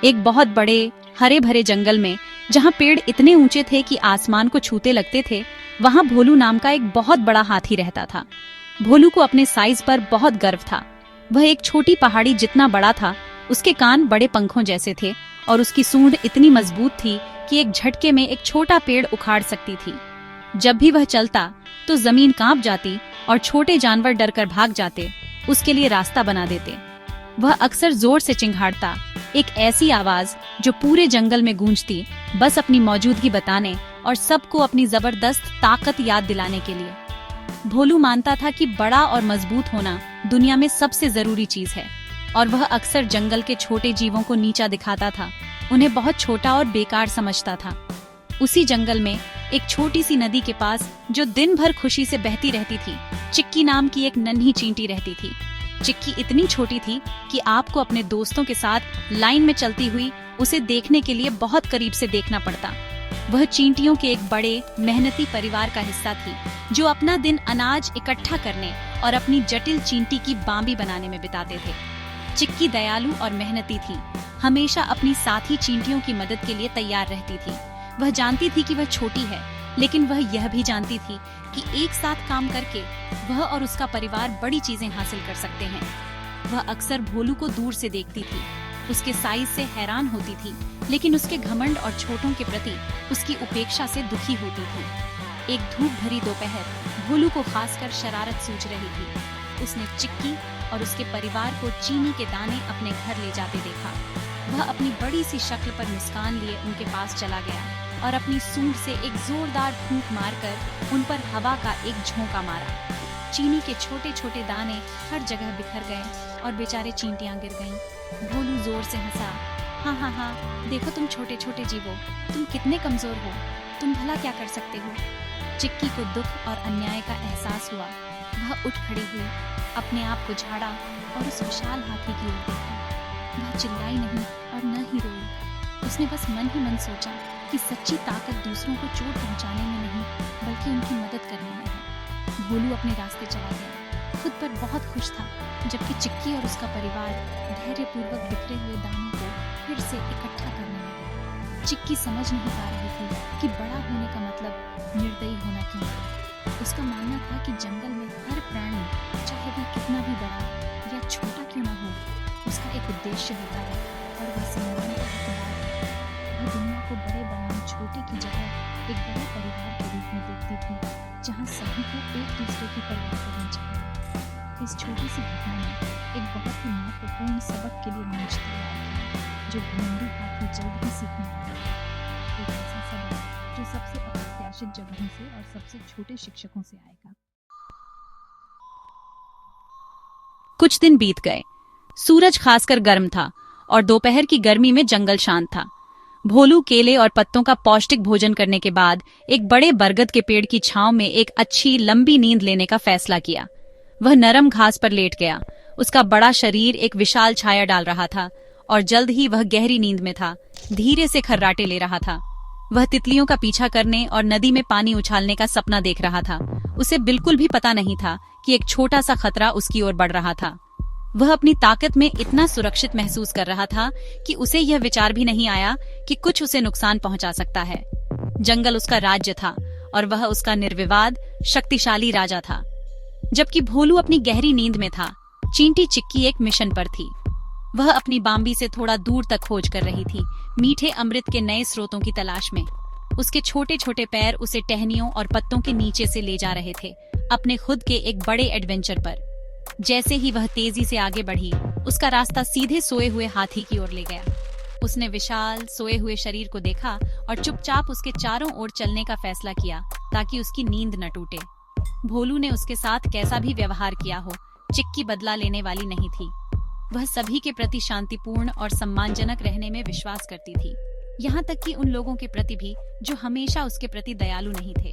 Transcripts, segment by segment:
एक बहुत बड़े हरे भरे जंगल में, जहाँ पेड़ इतने ऊंचे थे कि आसमान को छूते लगते थे, वहाँ भोलू नाम का एक बहुत बड़ा हाथी रहता था। भोलू को अपने साइज पर बहुत गर्व था। वह एक छोटी पहाड़ी जितना बड़ा था। उसके कान बड़े पंखों जैसे थे और उसकी सूंड इतनी मजबूत थी कि एक झटके में एक छोटा पेड़ उखाड़ सकती थी। जब भी वह चलता तो जमीन कांप जाती और छोटे जानवर डरकर भाग जाते, उसके लिए रास्ता बना देते। वह अक्सर जोर से चिंघाड़ता, एक ऐसी आवाज जो पूरे जंगल में गूंजती, बस अपनी मौजूदगी बताने और सबको अपनी जबरदस्त ताकत याद दिलाने के लिए। भोलू मानता था कि बड़ा और मजबूत होना दुनिया में सबसे जरूरी चीज है, और वह अक्सर जंगल के छोटे जीवों को नीचा दिखाता था, उन्हें बहुत छोटा और बेकार समझता था। उसी जंगल में एक छोटी सी नदी के पास, जो दिन भर खुशी से बहती रहती थी, चिक्की नाम की एक नन्ही चींटी रहती थी। चिक्की इतनी छोटी थी कि आपको अपने दोस्तों के साथ लाइन में चलती हुई उसे देखने के लिए बहुत करीब से देखना पड़ता। वह चींटियों के एक बड़े मेहनती परिवार का हिस्सा थी, जो अपना दिन अनाज इकट्ठा करने और अपनी जटिल चींटी की बांबी बनाने में बिताते थे। चिक्की दयालु और मेहनती थी, हमेशा अपनी साथी चींटियों की मदद के लिए तैयार रहती थी। वह जानती थी कि वह छोटी है, लेकिन वह यह भी जानती थी कि एक साथ काम करके वह और उसका परिवार बड़ी चीजें हासिल कर सकते हैं। वह अक्सर भोलू को दूर से देखती थी, उसके साइज से हैरान होती थी, लेकिन उसके घमंड और छोटों के प्रति उसकी उपेक्षा से दुखी होती थी। एक धूप भरी दोपहर भोलू को खासकर शरारत सूझ रही थी। उसने चिक्की और उसके परिवार को चीनी के दाने अपने घर ले जाते देखा। वह अपनी बड़ी सी शक्ल पर मुस्कान लिए उनके पास चला गया और अपनी सूंड से एक जोरदार फूंक मारकर उन पर हवा का एक झोंका मारा। चीनी के छोटे छोटे दाने हर जगह बिखर गए और बेचारे चींटियां गिर गईं। भोलू जोर से हंसा, हाँ हाँ हाँ, देखो तुम छोटे छोटे जीवो, तुम कितने कमजोर हो, तुम भला क्या कर सकते हो। चिक्की को दुख और अन्याय का एहसास हुआ। वह उठ खड़ी हुई, अपने आप को झाड़ा और उस विशाल हाथी की ओर देखा। वह चिल्लाई नहीं और न ही रोई। उसने बस मन ही मन सोचा कि सच्ची ताकत दूसरों को चोट पहुंचाने में नहीं, बल्कि उनकी मदद करने में है। भोलू अपने रास्ते चला गया, खुद पर बहुत खुश था, जबकि चिक्की और उसका परिवार धैर्यपूर्वक बिखरे हुए दानों को फिर से इकट्ठा करने लगे। चिक्की समझ नहीं पा रही थी कि बड़ा होने का मतलब निर्दयी होना क्यों है। उसका मानना था कि जंगल में हर प्राणी, चाहे वह कितना भी बड़ा या छोटा क्यों न हो, उसका एक उद्देश्य होता है और वह सम्मान का हकदार है। वह दुनिया को बड़े बनाम छोटे की जगह एक बड़े परिवार के रूप में देखती थी, जहाँ सभी को एक दूसरे की परवाह करनी चाहिए। इस छोटी सी घटना में एक बहुत ही महत्वपूर्ण सबक के लिए मंच तैयार किया, जो घमंडी हाथी जल्द ही सीखने वाला है। एक ऐसा सबक जो सबसे अप्रत्याशित जगहों से और सबसे छोटे शिक्षकों से आएगा। कुछ दिन बीत गए। सूरज खासकर गर्म था और दोपहर की गर्मी में जंगल शांत था। भोलू केले और पत्तों का पौष्टिक भोजन करने के बाद एक बड़े बरगद के पेड़ की छांव में एक अच्छी लंबी नींद लेने का फैसला किया। वह नरम घास पर लेट गया। उसका बड़ा शरीर एक विशाल छाया डाल रहा था और जल्द ही वह गहरी नींद में था, धीरे से खर्राटे ले रहा था। वह तितलियों का पीछा करने और नदी में पानी उछालने का सपना देख रहा था। उसे बिल्कुल भी पता नहीं था कि एक छोटा सा खतरा उसकी ओर बढ़ रहा था। वह अपनी ताकत में इतना सुरक्षित महसूस कर रहा था कि उसे यह विचार भी नहीं आया कि कुछ उसे नुकसान पहुंचा सकता है। जंगल उसका राज्य था और वह उसका निर्विवाद शक्तिशाली राजा था। जबकि भोलू अपनी गहरी नींद में था, चींटी चिक्की एक मिशन पर थी। वह अपनी बांबी से थोड़ा दूर तक खोज कर रही थी, मीठे अमृत के नए स्रोतों की तलाश में। उसके छोटे छोटे पैर उसे टहनियों और पत्तों के नीचे से ले जा रहे थे, अपने खुद के एक बड़े एडवेंचर पर। जैसे ही वह तेजी से आगे बढ़ी, उसका रास्ता सीधे सोए हुए हाथी की ओर ले गया। उसने विशाल सोए हुए शरीर को देखा और चुपचाप उसके चारों ओर चलने का फैसला किया, ताकि उसकी नींद न टूटे। भोलू ने उसके साथ कैसा भी व्यवहार किया हो, चिक्की बदला लेने वाली नहीं थी। वह सभी के प्रति शांतिपूर्ण और सम्मानजनक रहने में विश्वास करती थी, यहाँ तक कि उन लोगों के प्रति भी जो हमेशा उसके प्रति दयालु नहीं थे।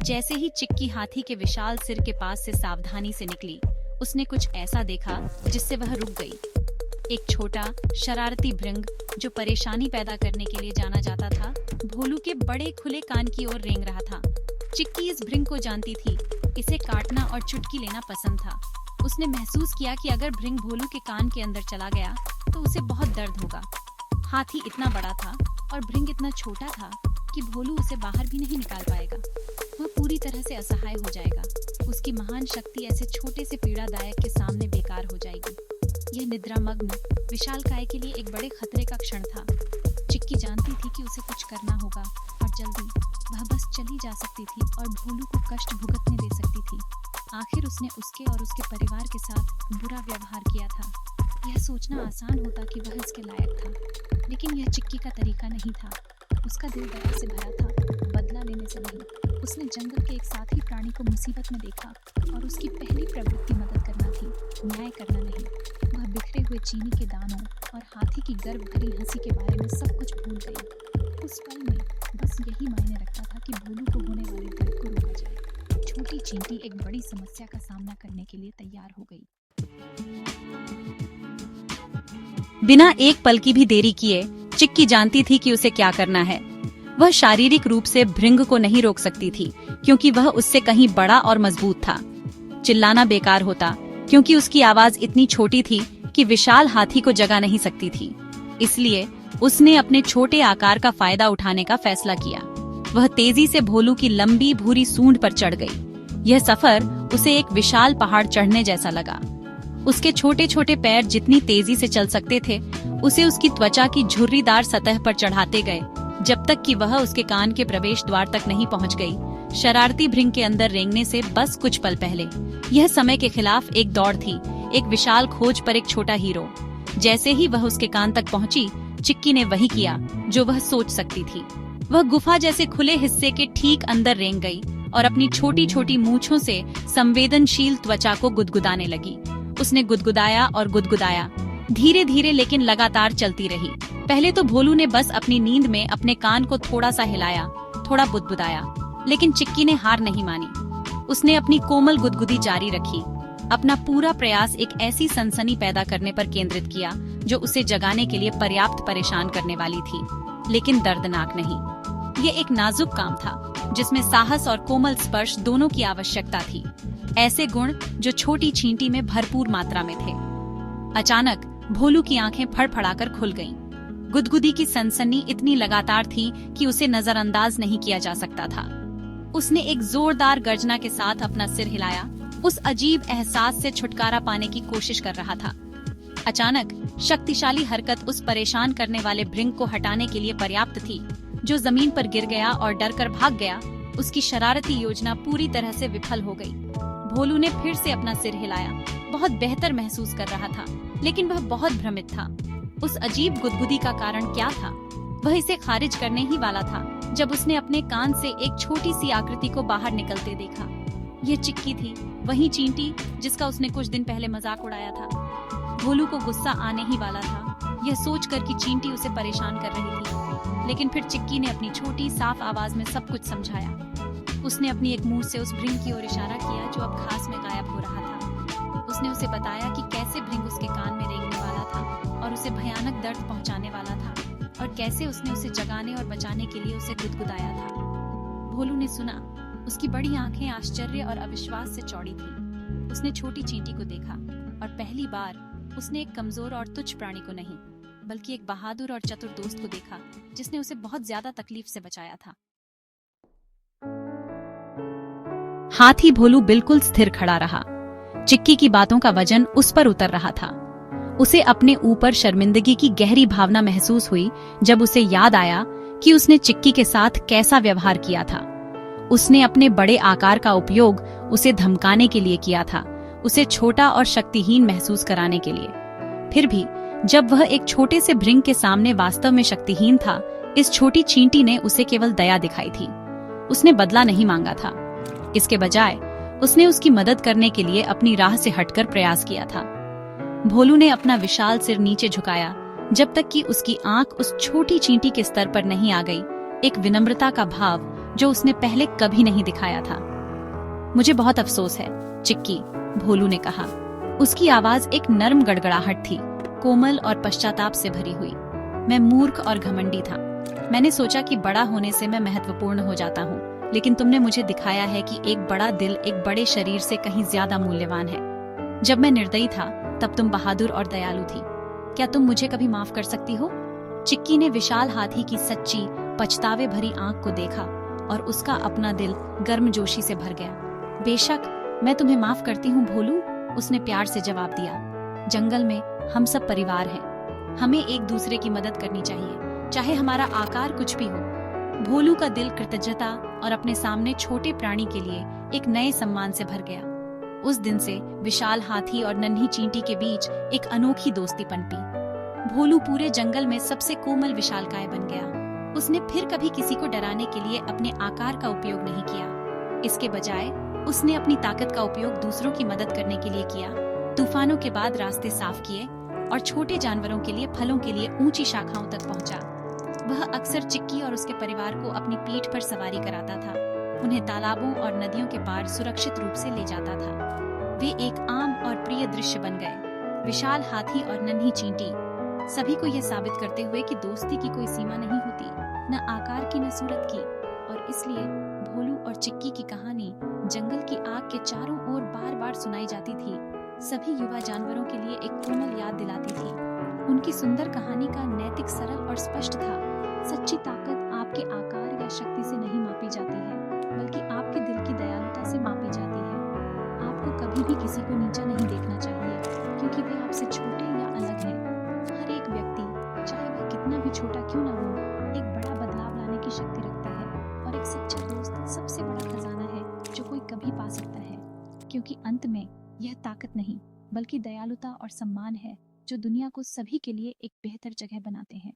जैसे ही चिक्की हाथी के विशाल सिर के पास से सावधानी से निकली, उसने कुछ ऐसा देखा जिससे वह रुक गई। एक छोटा शरारती भृंग, जो परेशानी पैदा करने के लिए जाना जाता था, भोलू के बड़े खुले कान की ओर रेंग रहा था। चिक्की इस भृंग को जानती थी, इसे काटना और चुटकी लेना पसंद था। उसने महसूस किया कि अगर भृंग भोलू के कान के अंदर चला गया तो उसे बहुत दर्द होगा। हाथी इतना बड़ा था और भृंग इतना छोटा था कि भोलू उसे बाहर भी नहीं निकाल पाएगा। वह पूरी तरह से असहाय हो जाएगा। उसकी महान शक्ति ऐसे छोटे से पीड़ादायक के सामने बेकार हो जाएगी। यह निद्रामग्न विशालकाय के लिए एक बड़े खतरे का क्षण था। चिक्की जानती थी कि उसे कुछ करना होगा और जल्दी। वह बस चली जा सकती थी और भोलू को कष्ट भुगतने दे सकती थी। आखिर उसने उसके और उसके परिवार के साथ बुरा व्यवहार किया था। यह सोचना आसान होता कि वह इसके लायक था, लेकिन यह चिक्की का तरीका नहीं था। उसका दिल दया से भरा था, बदला लेने से नहीं। उसने जंगल के एक साथी प्राणी को मुसीबत में देखा और उसकी पहली प्रवृत्ति मदद करना थी, न्याय करना नहीं। वह बिखरे हुए चीनी के दानों और हाथी की गर्व भरी हंसी के बारे में सब कुछ भूल गई। उस पल में बस यही मायने रखता था कि भोलू को होने वाले दर्द को रोका जाए। छोटी चींटी एक बड़ी समस्या का सामना करने के लिए तैयार हो गई। बिना एक पल की भी देरी किए चिक्की जानती थी कि उसे क्या करना है। वह शारीरिक रूप से भृंग को नहीं रोक सकती थी क्योंकि वह उससे कहीं बड़ा और मजबूत था। चिल्लाना बेकार होता क्योंकि उसकी आवाज इतनी छोटी थी कि विशाल हाथी को जगा नहीं सकती थी। इसलिए उसने अपने छोटे आकार का फायदा उठाने का फैसला किया। वह तेजी से भोलू की लंबी भूरी सूंड पर चढ़ गई। यह सफर उसे एक विशाल पहाड़ चढ़ने जैसा लगा। उसके छोटे छोटे पैर जितनी तेजी से चल सकते थे, उसे उसकी त्वचा की झुर्रीदार सतह पर चढ़ाते गए जब तक कि वह उसके कान के प्रवेश द्वार तक नहीं पहुंच गई। शरारती भृंग के अंदर रेंगने से बस कुछ पल पहले यह समय के खिलाफ एक दौड़ थी, एक विशाल खोज पर एक छोटा हीरो। जैसे ही वह उसके कान तक पहुंची, चिक्की ने वही किया जो वह सोच सकती थी। वह गुफा जैसे खुले हिस्से के ठीक अंदर रेंग गई और अपनी छोटी छोटी मूंछों से संवेदनशील त्वचा को गुदगुदाने लगी। उसने गुदगुदाया और गुदगुदाया, धीरे धीरे लेकिन लगातार चलती रही। पहले तो भोलू ने बस अपनी नींद में अपने कान को थोड़ा सा हिलाया, थोड़ा बुदबुदाया, लेकिन चिक्की ने हार नहीं मानी। उसने अपनी कोमल गुदगुदी जारी रखी। अपना पूरा प्रयास एक ऐसी सनसनी पैदा करने पर केंद्रित किया जो उसे जगाने के लिए पर्याप्त परेशान करने वाली थी, लेकिन दर्दनाक नहीं। ये एक नाजुक काम था जिसमें साहस और कोमल स्पर्श दोनों की आवश्यकता थी, ऐसे गुण जो छोटी चींटी में भरपूर मात्रा में थे। अचानक भोलू की आंखें फड़फड़ाकर खुल गईं। गुदगुदी की सनसनी इतनी लगातार थी कि उसे नजरअंदाज नहीं किया जा सकता था। उसने एक जोरदार गर्जना के साथ अपना सिर हिलाया, उस अजीब एहसास से छुटकारा पाने की कोशिश कर रहा था। अचानक शक्तिशाली हरकत उस परेशान करने वाले भृंग को हटाने के लिए पर्याप्त थी, जो जमीन पर गिर गया और डरकर भाग गया। उसकी शरारती योजना पूरी तरह से विफल हो गई। भोलू ने फिर से अपना सिर हिलाया, बहुत बेहतर महसूस कर रहा था, लेकिन वह बहुत भ्रमित था। उस अजीब गुदगुदी का कारण क्या था? वह इसे खारिज करने ही वाला था जब उसने अपने कान से एक छोटी सी आकृति को बाहर निकलते देखा। ये चिक्की थी, वही चींटी जिसका उसने कुछ दिन पहले मजाक उड़ाया था। भोलू को गुस्सा आने ही वाला था, यह सोचकर कि चींटी उसे परेशान कर रही थी, लेकिन फिर चिक्की ने अपनी छोटी साफ आवाज में सब कुछ समझाया। उसने अपनी एक मुंह से उस भृंग की ओर इशारा किया जो अब घास में गायब हो रहा था। उसने उसे बताया कि कैसे भृंग उसके कान में रेंगने वाला था और उसे भयानक दर्द पहुंचाने वाला था, और कैसे उसने उसे जगाने और बचाने के लिए उसे गुदगुदाया था। भोलू ने सुना। उसकी बड़ी आंखें आश्चर्य और अविश्वास से चौड़ी थी। उसने छोटी चींटी को देखा और पहली बार उसने एक कमजोर और तुच्छ प्राणी को नहीं, बल्कि एक बहादुर और चतुर दोस्त को देखा जिसने उसे बहुत ज्यादा तकलीफ से बचाया था। हाथी भोलू बिल्कुल स्थिर खड़ा रहा। चिक्की की बातों का वजन उस पर उतर रहा था। उसे अपने ऊपर शर्मिंदगी की गहरी भावना महसूस हुई जब उसे याद आया कि उसने चिक्की के साथ कैसा व्यवहार किया था। उसने अपने बड़े आकार का उपयोग उसे धमकाने के लिए किया था, उसे छोटा और शक्तिहीन महसूस कराने के लिए। फिर भी जब वह एक छोटे से भृंग के सामने वास्तव में शक्तिहीन था, इस छोटी चींटी ने उसे केवल दया दिखाई थी। उसने बदला नहीं मांगा था। इसके बजाय उसने उसकी मदद करने के लिए अपनी राह से हटकर प्रयास किया था। भोलू ने अपना विशाल सिर नीचे झुकाया जब तक कि उसकी आंख उस छोटी चींटी के स्तर पर नहीं आ गई, एक विनम्रता का भाव जो उसने पहले कभी नहीं दिखाया था। मुझे बहुत अफसोस है, चिक्की, भोलू ने कहा। उसकी आवाज एक नर्म गड़गड़ाहट थी, कोमल और पश्चाताप से भरी हुई। मैं मूर्ख और घमंडी था। मैंने सोचा कि बड़ा होने से मैं महत्वपूर्ण हो जाता हूँ, लेकिन तुमने मुझे दिखाया है कि एक बड़ा दिल एक बड़े शरीर से कहीं ज्यादा मूल्यवान है। जब मैं निर्दयी था तब तुम बहादुर और दयालु थी। क्या तुम मुझे कभी माफ कर सकती हो? चिक्की ने विशाल हाथी की सच्ची पछतावे भरी आंख को देखा और उसका अपना दिल गर्मजोशी से भर गया। बेशक, मैं तुम्हें माफ करती हूँ भोलू, उसने प्यार से जवाब दिया। जंगल में हम सब परिवार हैं। हमें एक दूसरे की मदद करनी चाहिए, चाहे हमारा आकार कुछ भी हो। भोलू का दिल कृतज्ञता और अपने सामने छोटे प्राणी के लिए एक नए सम्मान से भर गया। उस दिन से विशाल हाथी और नन्ही चींटी के बीच एक अनोखी दोस्ती पनपी। भोलू पूरे जंगल में सबसे कोमल विशालकाय बन गया। उसने फिर कभी किसी को डराने के लिए अपने आकार का उपयोग नहीं किया। इसके बजाय उसने अपनी ताकत का उपयोग दूसरों की मदद करने के लिए किया। तूफानों के बाद रास्ते साफ किए और छोटे जानवरों के लिए फलों के लिए ऊंची शाखाओं तक पहुंचा। वह अक्सर चिक्की और उसके परिवार को अपनी पीठ पर सवारी कराता था, उन्हें तालाबों और नदियों के पार सुरक्षित रूप से ले जाता था। वे एक आम और प्रिय दृश्य बन गए। विशाल हाथी और नन्ही चींटी सभी को यह साबित करते हुए कि दोस्ती की कोई सीमा नहीं होती, न आकार की न सूरत की। और इसलिए भोलू और चिक्की की कहानी जंगल की आग के चारों ओर बार बार सुनाई जाती थी, सभी युवा जानवरों के लिए एक कोमल याद दिलाती थी। उनकी सुंदर कहानी का नैतिक सरल और स्पष्ट था। सच्ची ताकत आपके आकार या शक्ति से नहीं मापी जाती है, बल्कि आपके दिल की दयालुता से मापी जाती है। आपको कभी भी किसी को नीचा नहीं देखना चाहिए, क्योंकि वे आपसे छोटे या अलग हैं। हर एक व्यक्ति, चाहे वह कितना भी छोटा क्यों न हो, एक बड़ा बदलाव लाने की शक्ति रखता है। और एक सच्चा दोस्त सबसे बड़ा खजाना है जो कोई कभी पा सकता है, क्योंकि अंत में यह ताकत नहीं, बल्कि दयालुता और सम्मान है जो दुनिया को सभी के लिए एक बेहतर जगह बनाते हैं।